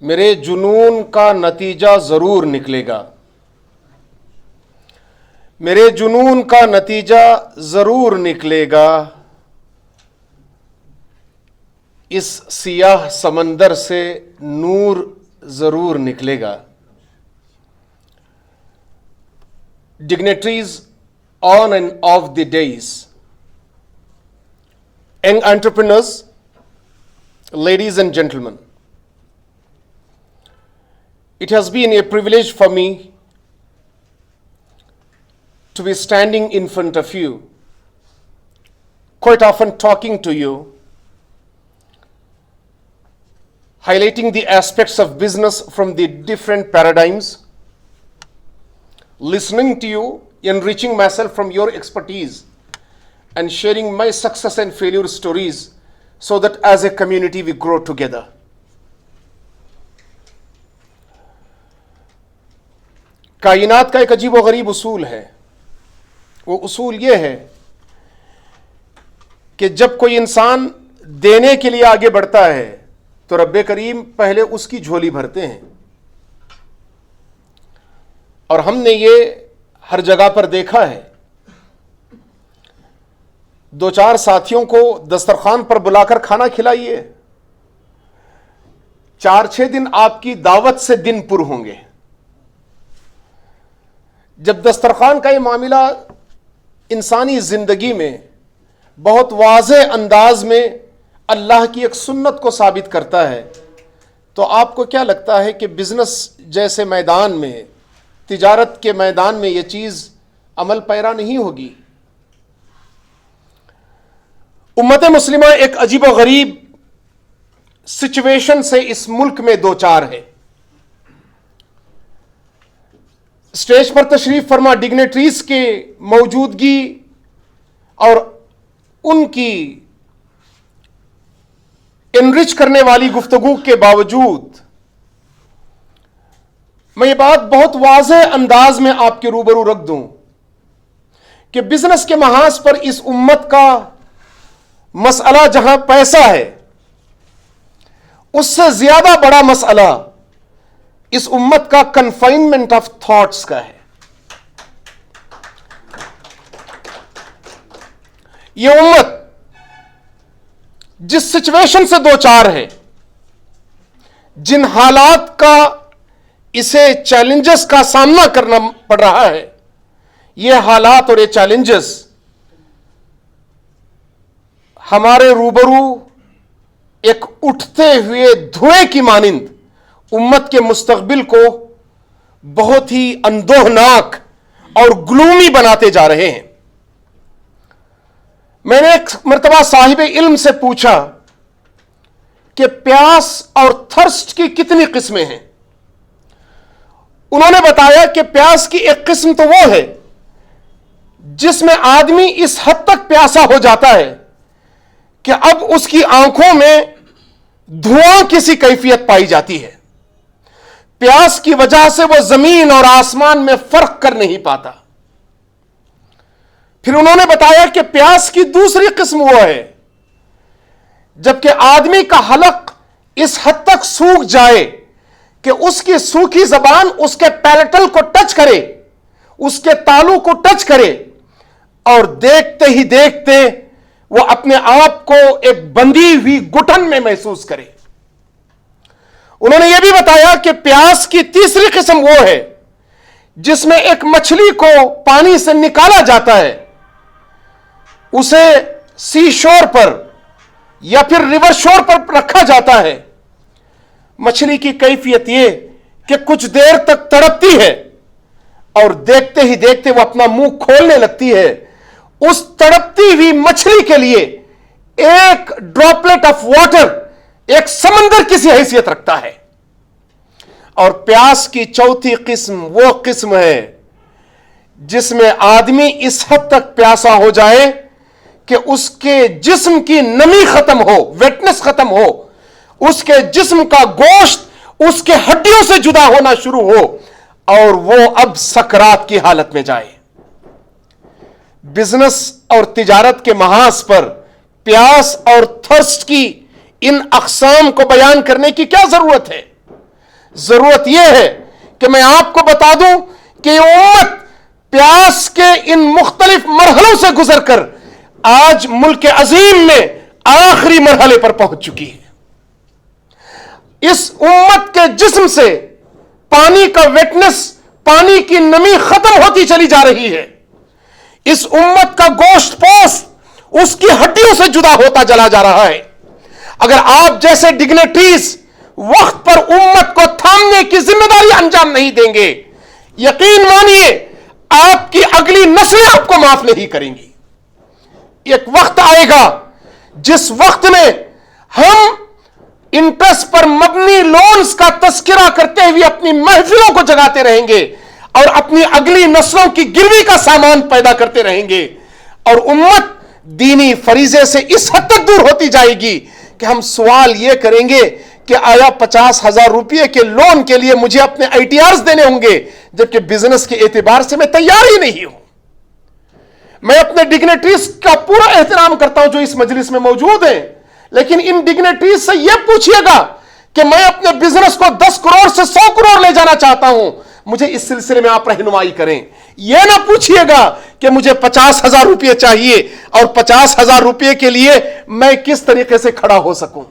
میرے جنون کا نتیجہ ضرور نکلے گا، میرے جنون کا نتیجہ ضرور نکلے گا، اس سیاہ سمندر سے نور ضرور نکلے گا۔ Dignitaries on and off the days, young entrepreneurs, ladies and gentlemen, it has been a privilege for me to be standing in front of you, quite often talking to you, highlighting the aspects of business from the different paradigms, listening to you, enriching myself from your expertise, and sharing my success and failure stories so that as a community we grow together. کائنات کا ایک عجیب و غریب اصول ہے، وہ اصول یہ ہے کہ جب کوئی انسان دینے کے لیے آگے بڑھتا ہے تو رب کریم پہلے اس کی جھولی بھرتے ہیں، اور ہم نے یہ ہر جگہ پر دیکھا ہے۔ دو چار ساتھیوں کو دسترخوان پر بلا کر کھانا کھلائیے، 4-6 دن آپ کی دعوت سے دن پر ہوں گے۔ جب دسترخوان کا یہ معاملہ انسانی زندگی میں بہت واضح انداز میں اللہ کی ایک سنت کو ثابت کرتا ہے تو آپ کو کیا لگتا ہے کہ بزنس جیسے میدان میں، تجارت کے میدان میں یہ چیز عمل پیرا نہیں ہوگی؟ امت مسلمہ ایک عجیب و غریب سچویشن سے اس ملک میں دوچار ہے۔ اسٹیج پر تشریف فرما ڈگنیٹریز کے موجودگی اور ان کی انرچ کرنے والی گفتگو کے باوجود میں یہ بات بہت واضح انداز میں آپ کے روبرو رکھ دوں کہ بزنس کے محاذ پر اس امت کا مسئلہ جہاں پیسہ ہے، اس سے زیادہ بڑا مسئلہ اس امت کا کنفائنمنٹ آف تھاٹس کا ہے۔ یہ امت جس سچویشن سے دوچار ہے، جن حالات کا اسے چیلنجز کا سامنا کرنا پڑ رہا ہے، یہ حالات اور یہ چیلنجز ہمارے روبرو ایک اٹھتے ہوئے دھوئیں کی مانند امت کے مستقبل کو بہت ہی اندوہناک اور گلومی بناتے جا رہے ہیں۔ میں نے ایک مرتبہ صاحب علم سے پوچھا کہ پیاس اور تھرسٹ کی کتنی قسمیں ہیں؟ انہوں نے بتایا کہ پیاس کی ایک قسم تو وہ ہے جس میں آدمی اس حد تک پیاسا ہو جاتا ہے کہ اب اس کی آنکھوں میں دھواں کسی کیفیت پائی جاتی ہے، پیاس کی وجہ سے وہ زمین اور آسمان میں فرق کر نہیں پاتا۔ پھر انہوں نے بتایا کہ پیاس کی دوسری قسم وہ ہے جبکہ آدمی کا حلق اس حد تک سوکھ جائے کہ اس کی سوکھی زبان اس کے پیلٹل کو ٹچ کرے، اس کے تالو کو ٹچ کرے، اور دیکھتے ہی دیکھتے وہ اپنے آپ کو ایک بندھی ہوئی گٹھن میں محسوس کرے۔ انہوں نے یہ بھی بتایا کہ پیاس کی تیسری قسم وہ ہے جس میں ایک مچھلی کو پانی سے نکالا جاتا ہے، اسے سی شور پر یا پھر ریور شور پر رکھا جاتا ہے۔ مچھلی کی کیفیت یہ کہ کچھ دیر تک تڑپتی ہے اور دیکھتے ہی دیکھتے وہ اپنا منہ کھولنے لگتی ہے۔ اس تڑپتی ہوئی مچھلی کے لیے ایک ڈراپلیٹ آف واٹر ایک سمندر کی سی حیثیت رکھتا ہے۔ اور پیاس کی چوتھی قسم وہ قسم ہے جس میں آدمی اس حد تک پیاسا ہو جائے کہ اس کے جسم کی نمی ختم ہو، ویٹنس ختم ہو، اس کے جسم کا گوشت اس کے ہڈیوں سے جدا ہونا شروع ہو اور وہ اب سکرات کی حالت میں جائے۔ بزنس اور تجارت کے محاذ پر پیاس اور تھرسٹ کی ان اقسام کو بیان کرنے کی کیا ضرورت ہے؟ ضرورت یہ ہے کہ میں آپ کو بتا دوں کہ یہ امت پیاس کے ان مختلف مرحلوں سے گزر کر آج ملک عظیم میں آخری مرحلے پر پہنچ چکی ہے. اس امت کے جسم سے پانی کا ویٹنس، پانی کی نمی ختم ہوتی چلی جا رہی ہے. اس امت کا گوشت پوست اس کی ہڈیوں سے جدا ہوتا چلا جا رہا ہے. اگر آپ جیسے ڈگنیٹریز وقت پر امت کو تھامنے کی ذمہ داری انجام نہیں دیں گے، یقین مانیے آپ کی اگلی نسلیں آپ کو معاف نہیں کریں گی. ایک وقت آئے گا جس وقت میں ہم انٹرسٹ پر مبنی لونز کا تذکرہ کرتے ہوئے اپنی محفلوں کو جگاتے رہیں گے اور اپنی اگلی نسلوں کی گروی کا سامان پیدا کرتے رہیں گے، اور امت دینی فریضے سے اس حد تک دور ہوتی جائے گی کہ ہم سوال یہ کریں گے کہ آیا 50,000 روپے کے لون کے لیے مجھے اپنے ITRs دینے ہوں گے، جبکہ بزنس کے اعتبار سے میں تیار ہی نہیں ہوں. میں اپنے ڈگنیٹریز کا پورا احترام کرتا ہوں جو اس مجلس میں موجود ہیں، لیکن ان ڈگنیٹریز سے یہ پوچھئے گا کہ میں اپنے بزنس کو 10 کروڑ سے 100 کروڑ لے جانا چاہتا ہوں، مجھے اس سلسلے میں آپ رہنمائی کریں. یہ نہ پوچھئے گا کہ مجھے 50,000 روپے چاہیے اور 50,000 روپے کے لیے میں کس طریقے سے کھڑا ہو سکوں.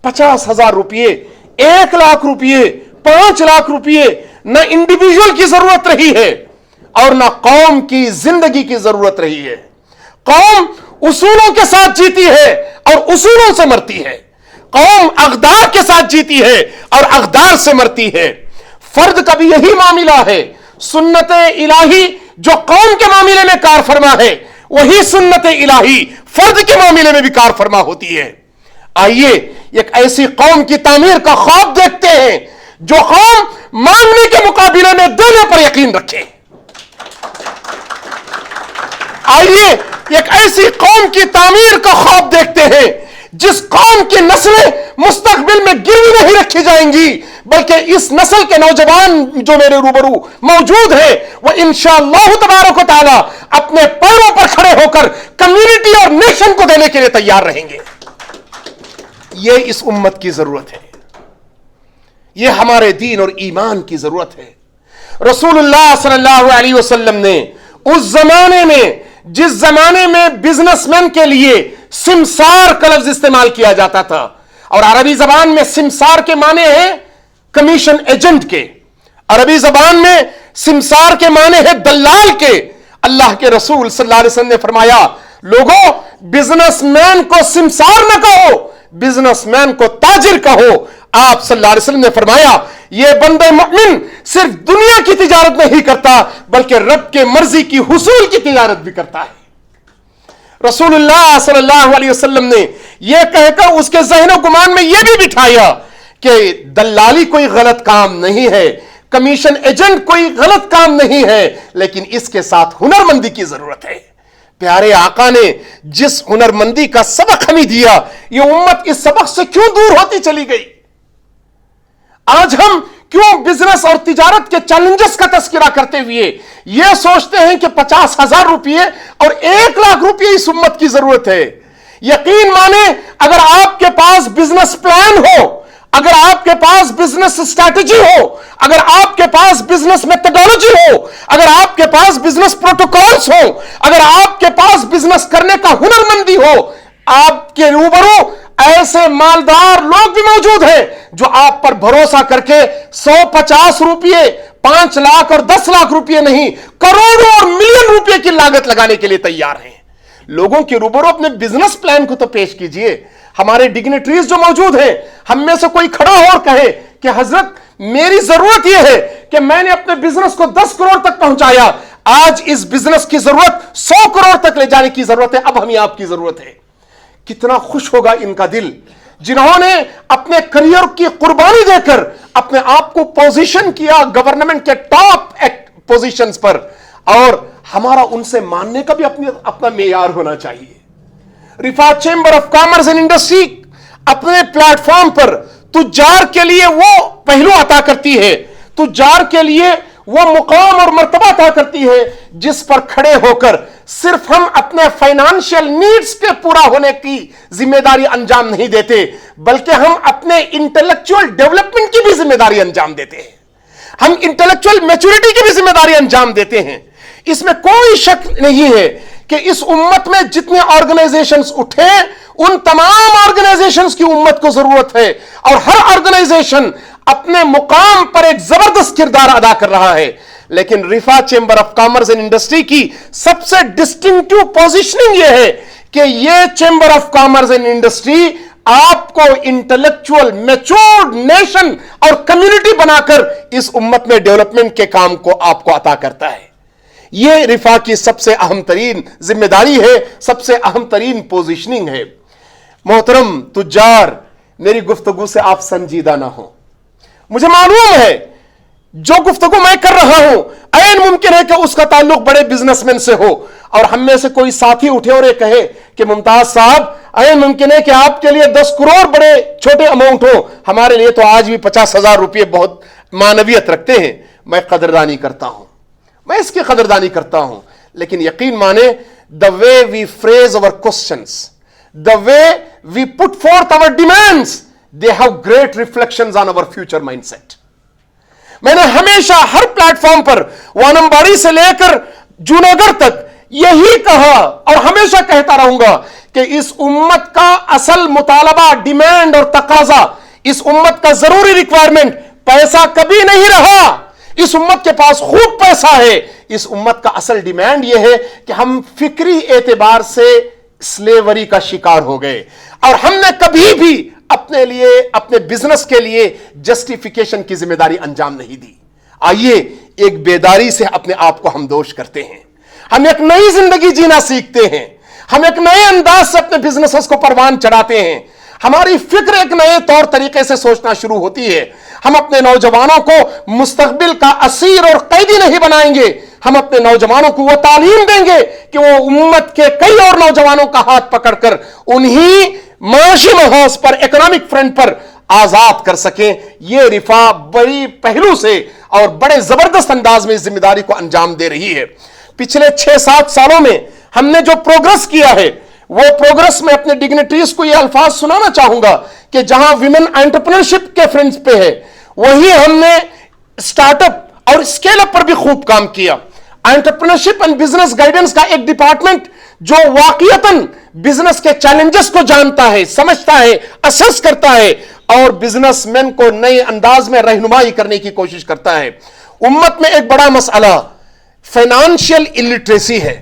50,000 روپے، 1 لاکھ روپے، 5 لاکھ روپے نہ انڈیویجول کی ضرورت رہی ہے اور نہ قوم کی زندگی کی ضرورت رہی ہے. قوم اصولوں کے ساتھ جیتی ہے اور اصولوں سے مرتی ہے. قوم اقدار کے ساتھ جیتی ہے اور اقدار سے مرتی ہے. فرد کا بھی یہی معاملہ ہے. سنت الہی جو قوم کے معاملے میں کار فرما ہے، وہی سنت الہی فرد کے معاملے میں بھی کار فرما ہوتی ہے. آئیے ایک ایسی قوم کی تعمیر کا خواب دیکھتے ہیں جو قوم مانگنے کے مقابلے میں دینے پر یقین رکھے. آئیے ایک ایسی قوم کی تعمیر کا خواب دیکھتے ہیں جس قوم کی نسلیں مستقبل میں گروی نہیں رکھی جائیں گی، بلکہ اس نسل کے نوجوان جو میرے روبرو موجود ہیں وہ انشاءاللہ تبارک و تعالی اپنے پیروں پر کھڑے ہو کر کمیونٹی اور نیشن کو دینے کے لیے تیار رہیں گے. یہ اس امت کی ضرورت ہے، یہ ہمارے دین اور ایمان کی ضرورت ہے. رسول اللہ صلی اللہ علیہ وسلم نے اس زمانے میں، جس زمانے میں بزنس مین کے لیے سمسار کا لفظ استعمال کیا جاتا تھا، اور عربی زبان میں سمسار کے معنی ہیں کمیشن ایجنٹ کے، عربی زبان میں سمسار کے معنی ہے دلال کے. اللہ کے رسول صلی اللہ علیہ وسلم نے فرمایا، لوگوں بزنس مین کو سمسار نہ کہو، بزنس مین کو تاجر کہو. آپ صلی اللہ علیہ وسلم نے فرمایا، یہ بندہ مومن صرف دنیا کی تجارت نہیں کرتا بلکہ رب کے مرضی کی حصول کی تجارت بھی کرتا ہے. رسول اللہ صلی اللہ علیہ وسلم نے یہ کہہ کر اس کے ذہن و گمان میں یہ بھی بٹھایا کہ دلالی کوئی غلط کام نہیں ہے، کمیشن ایجنٹ کوئی غلط کام نہیں ہے، لیکن اس کے ساتھ ہنرمندی کی ضرورت ہے. پیارے آقا نے جس ہنرمندی کا سبق ہمیں دیا، یہ امت اس سبق سے کیوں دور ہوتی چلی گئی؟ آج ہم کیوں بزنس اور تجارت کے چیلنجز کا تذکرہ کرتے ہوئے یہ سوچتے ہیں کہ 50,000 روپے اور 1 لاکھ روپے اس امت کی ضرورت ہے؟ یقین مانے اگر آپ کے پاس بزنس پلان ہو، اگر آپ کے پاس بزنس اسٹریٹجی ہو، اگر آپ کے پاس بزنس میتھڈالوجی ہو، اگر آپ کے پاس بزنس پروٹوکولز ہو، اگر آپ کے پاس بزنس کرنے کا ہنرمندی ہو، آپ کے روبرو ایسے مالدار لوگ بھی موجود ہیں جو آپ پر بھروسہ کر کے 150 روپے، 5 لاکھ اور 10 لاکھ روپے نہیں، کروڑوں اور ملین روپے کی لاگت لگانے کے لیے تیار ہیں. لوگوں کے روبرو اپنے بزنس پلان کو تو پیش کیجئے. ہمارے ڈگنیٹریز جو موجود ہیں، ہم میں سے کوئی کھڑا ہو اور کہے کہ حضرت میری ضرورت یہ ہے کہ میں نے اپنے بزنس کو 10 کروڑ تک پہنچایا، آج اس بزنس کی ضرورت 100 کروڑ تک لے جانے کی ضرورت ہے، اب ہمیں آپ کی ضرورت ہے. کتنا خوش ہوگا ان کا دل جنہوں نے اپنے کریئر کی قربانی دے کر اپنے آپ کو پوزیشن کیا گورنمنٹ کے ٹاپ پوزیشنز پر. اور ہمارا ان سے ماننے کا بھی اپنا معیار ہونا چاہیے. Rifah chamber of commerce and industry اپنے پلیٹ فارم پر تجار کے لیے وہ پہلو عطا کرتی ہے، تجار کے لیے وہ مقام اور مرتبہ عطا کرتی ہے جس پر کھڑے ہو کر صرف ہم اپنے فائنانشیل نیڈز کے پورا ہونے کی ذمہ داری انجام نہیں دیتے، بلکہ ہم اپنے انٹلیکچوئل ڈیولپمنٹ کی بھی ذمہ داری انجام دیتے ہیں، ہم انٹلیکچوئل میچورٹی کی بھی ذمہ داری انجام دیتے ہیں۔ اس میں کوئی شک نہیں ہے کہ اس امت میں جتنے آرگنائزیشنز اٹھے، ان تمام آرگنائزیشنز کی امت کو ضرورت ہے، اور ہر آرگنائزیشن اپنے مقام پر ایک زبردست کردار ادا کر رہا ہے۔ لیکن Rifah chamber of commerce and industry کی سب سے ڈسٹنکٹیو پوزیشننگ یہ ہے کہ یہ chamber of commerce and industry آپ کو انٹلیکچوئل میچورڈ نیشن اور کمیونٹی بنا کر اس امت میں ڈیولپمنٹ کے کام کو آپ کو عطا کرتا ہے۔ یہ رفا کی سب سے اہم ترین ذمہ داری ہے، سب سے اہم ترین پوزیشننگ ہے۔ محترم تجار، میری گفتگو سے آپ سنجیدہ نہ ہوں، مجھے معلوم ہے جو گفتگو میں کر رہا ہوں عین ممکن ہے کہ اس کا تعلق بڑے بزنس مین سے ہو، اور ہم میں سے کوئی ساتھی اٹھے اور یہ کہے کہ ممتاز صاحب عین ممکن ہے کہ آپ کے لیے 10 کروڑ بڑے چھوٹے اماؤنٹ ہو، ہمارے لیے تو آج بھی 50,000 روپے بہت معنویت رکھتے ہیں۔ میں قدردانی کرتا ہوں، میں اس کی قدردانی کرتا ہوں، لیکن یقین مانے the way we phrase our questions, the way we put forth our demands, they have great reflections on our future mindset۔ میں نے ہمیشہ ہر پلیٹ فارم پر وانمباری سے لے کر جوناگڑھ تک یہی کہا اور ہمیشہ کہتا رہوں گا کہ اس امت کا اصل مطالبہ، ڈیمانڈ اور تقاضا، اس امت کا ضروری ریکوائرمنٹ پیسہ کبھی نہیں رہا۔ اس امت کے پاس خوب پیسہ ہے، اس امت کا اصل ڈیمانڈ یہ ہے کہ ہم فکری اعتبار سے سلیوری کا شکار ہو گئے، اور ہم نے کبھی بھی اپنے لیے، اپنے بزنس کے لیے جسٹیفیکیشن کی ذمہ داری انجام نہیں دی۔ آئیے ایک بیداری سے اپنے آپ کو ہم دوش کرتے ہیں، ہم ایک نئی زندگی جینا سیکھتے ہیں، ہم ایک نئے انداز سے اپنے بزنسز کو پروان چڑھاتے ہیں، ہماری فکر ایک نئے طور طریقے سے سوچنا شروع ہوتی ہے۔ ہم اپنے نوجوانوں کو مستقبل کا اسیر اور قیدی نہیں بنائیں گے، ہم اپنے نوجوانوں کو وہ تعلیم دیں گے کہ وہ امت کے کئی اور نوجوانوں کا ہاتھ پکڑ کر انہی معاشی محاذ پر، اکنامک فرنٹ پر آزاد کر سکیں۔ یہ رفا بڑی پہلو سے اور بڑے زبردست انداز میں اس ذمہ داری کو انجام دے رہی ہے۔ پچھلے 6-7 سالوں میں ہم نے جو پروگرس کیا ہے، وہ پروگرس میں اپنے ڈگنیٹریز کو یہ الفاظ سنانا چاہوں گا کہ جہاں ویمن انٹرپرینورشپ کے فرنٹ پہ ہے، وہی ہم نے سٹارٹ اپ اور اسکیل اپ پر بھی خوب کام کیا۔ انٹرپرینورشپ اینڈ بزنس گائیڈنس کا ایک ڈپارٹمنٹ جو واقعتاً بزنس کے چیلنجز کو جانتا ہے، سمجھتا ہے، اسیس کرتا ہے، اور بزنس مین کو نئے انداز میں رہنمائی کرنے کی کوشش کرتا ہے۔ امت میں ایک بڑا مسئلہ فائنانشیل الٹریسی ہے۔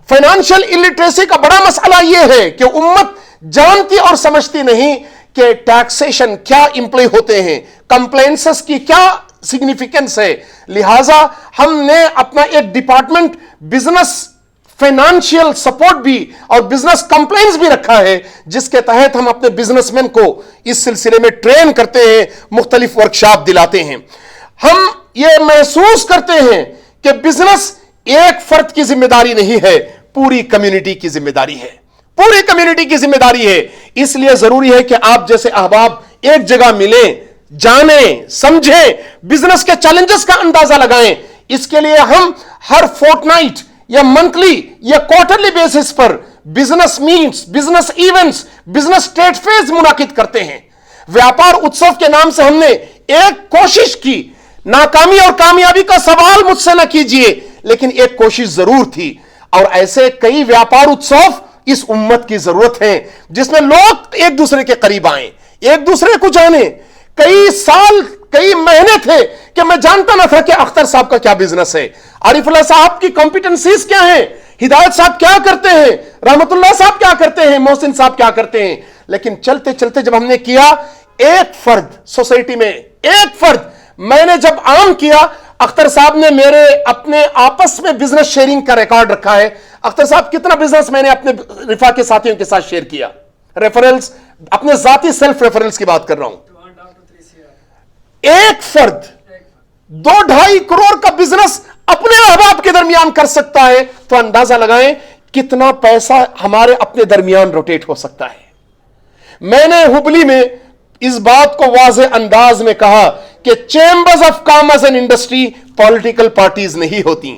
فائنانشیل الٹریسی کا بڑا مسئلہ یہ ہے کہ امت جانتی اور سمجھتی نہیں کہ ٹیکسیشن کیا امپلائی ہوتے ہیں، کمپلینسز کی کیا سگنیفیکنس ہے۔ لہٰذا ہم نے اپنا ایک ڈپارٹمنٹ بزنس فائنانشیل سپورٹ بھی اور بزنس کمپلینس بھی رکھا ہے، جس کے تحت ہم اپنے بزنس مین کو اس سلسلے میں ٹرین کرتے ہیں، مختلف ورکشاپ دلاتے ہیں۔ ہم یہ محسوس کرتے ہیں کہ بزنس ایک فرد کی ذمہ داری نہیں ہے، پوری کمیونٹی کی ذمہ داری ہے، پوری کمیونٹی کی ذمہ داری ہے۔ اس لیے ضروری ہے کہ آپ جیسے احباب ایک جگہ ملیں، جانیں، سمجھیں، بزنس کے چیلنجز کا اندازہ لگائیں۔ اس کے لیے ہم ہر فورٹ نائٹ یا منتھلی یا کوارٹرلی بیسس پر business meets, business events, business trade fairs منعقد کرتے ہیں۔ ویاپار اتسو کے نام سے ہم نے ایک کوشش کی، ناکامی اور کامیابی کا سوال مجھ سے نہ کیجئے، لیکن ایک کوشش ضرور تھی، اور ایسے کئی ویاپار اتسو اس امت کی ضرورت ہے جس میں لوگ ایک دوسرے کے قریب آئیں، ایک دوسرے کو جانیں۔ کئی سال، کئی مہینے تھے کہ میں جانتا نہ تھا کہ اختر صاحب کا کیا بزنس ہے، عارف اللہ صاحب کی کمپیٹنسیز کیا ہیں، ہدایت صاحب کیا کرتے ہیں، رحمت اللہ صاحب کیا کرتے ہیں، محسن صاحب کیا کرتے ہیں۔ لیکن چلتے چلتے جب ہم نے کیا، ایک فرد سوسائٹی میں، ایک فرد میں نے جب عام کیا، اختر صاحب نے میرے اپنے آپس میں بزنس شیئرنگ کا ریکارڈ رکھا ہے۔ اختر صاحب کتنا بزنس میں نے اپنے رفا کے ساتھیوں کے ساتھ شیئر کیا، ریفرنس، اپنے ذاتی سیلف ریفرنس کی بات کر رہا ہوں۔ ایک فرد 2-2.5 کروڑ کا بزنس اپنے احباب کے درمیان کر سکتا ہے، تو اندازہ لگائیں کتنا پیسہ ہمارے اپنے درمیان روٹیٹ ہو سکتا ہے۔ میں نے ہبلی میں اس بات کو واضح انداز میں کہا کہ chambers of commerce and industry political parties نہیں ہوتی،